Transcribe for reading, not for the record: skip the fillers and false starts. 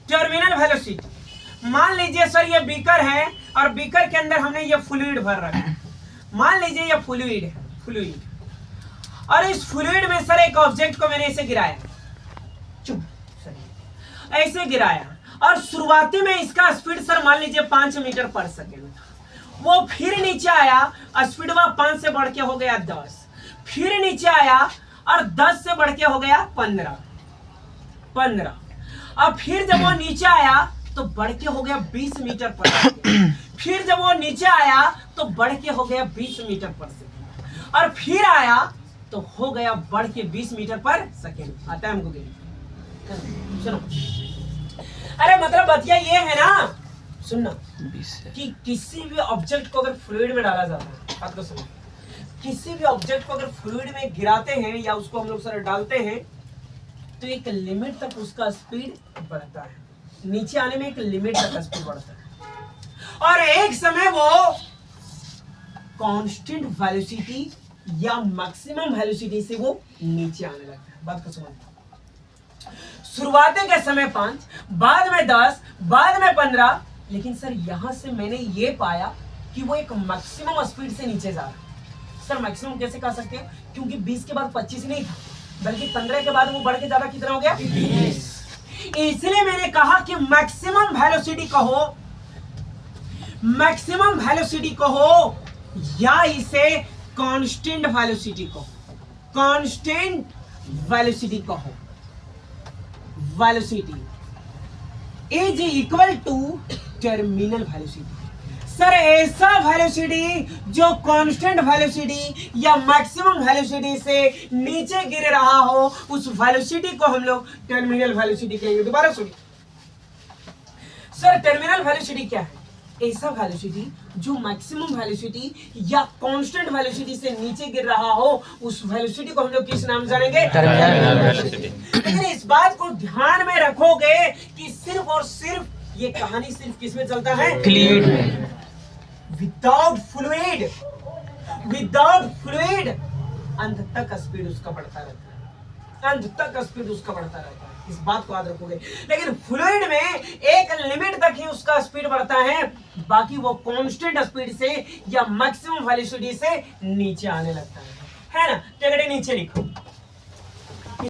Terminal velocity. मान लीजिए sir ये बीकर है और बीकर के अंदर हमने ये फ्लूइड भर रखा है। मान लीजिए ये फ्लूइड है, फ्लूइड, और इस फ्लूइड में सर एक ऑब्जेक्ट को मैंने ऐसे गिराया, चुप सर ऐसे गिराया, और शुरुआती में इसका स्पीड सर मान लीजिए 5 मीटर पर सेकेंड था। वो फिर नीचे आया, स्पीड वह 5 से बढ़ के हो गया 10, फिर नीचे आया और 10 से बढ़ के हो गया 15। अब फिर जब वो नीचे आया तो बढ़ के हो गया 20 मीटर पर सेकेंड, फिर जब वो नीचे आया तो बढ़ के हो गया 20 मीटर पर सेकेंड, और फिर आया तो हो गया बढ़ के 20 मीटर पर सेकेंड। आता है हमको सुनो, अरे मतलब बतिया ये है ना, सुनना, कि किसी भी ऑब्जेक्ट को अगर फ्लूइड में डाला जाता है, बात को सुनो, किसी भी ऑब्जेक्ट को अगर फ्लूइड में गिराते हैं या उसको हम लोग सर डालते हैं तो एक लिमिट तक उसका स्पीड बढ़ता है, नीचे आने में एक लिमिट तक स्पीड बढ़ता है, और एक समय वो कांस्टेंट वेलोसिटी या मैक्सिमम वेलोसिटी से वो नीचे आने लगता है। बात को समझ, शुरुआती के समय 5, बाद में 10, बाद में 15, लेकिन सर यहां से मैंने ये पाया कि वो एक मैक्सिमम स्पीड से नीचे जा रहा है। सर मैक्सिमम कैसे कह सकते हैं, क्योंकि 20 के बाद 25 नहीं था, बल्कि 15 के बाद वो बढ़ के ज्यादा कितना हो गया 20। इसलिए मैंने कहा कि मैक्सिमम वेलोसिटी कहो, मैक्सिमम वेलोसिटी कहो, या इसे कांस्टेंट वेलोसिटी कहो, कांस्टेंट वेलोसिटी कहो। Velocity is equal to terminal velocity. Sir ऐसा वेलोसिटी जो कांस्टेंट वेलोसिटी या मैक्सिमम वेलोसिटी से नीचे गिर रहा हो, उस वेलोसिटी को हम लोग टर्मिनल वेलोसिटी कहेंगे। दोबारा सुनिए सर, टर्मिनल वेलोसिटी क्या है? ऐसा वेलोसिटी जो मैक्सिमम वेलोसिटी या कांस्टेंट वेलोसिटी से नीचे गिर रहा हो, उस वेलोसिटी को हम लोग किस नाम जानेंगे? Terminal velocity. लेकिन इस बात को ध्यान में रखोगे कि सिर्फ और सिर्फ ये कहानी सिर्फ किसमें चलता है? फ्लूइड में। विदाउट फ्लूइड, विदाउट फ्लूइड अंत तक स्पीड उसका बढ़ता रहता है, अंत तक स्पीड उसका बढ़ता रहता है। इस बात को याद रखोगे। लेकिन फ्लूइड में एक लिमिट तक ही उसका स्पीड बढ़ता है, बाकी वो कांस्टेंट स्पीड से या मैक्सिमम वेलोसिटी से नीचे आने लगता है ना? टेकड़े नीचे लिखो।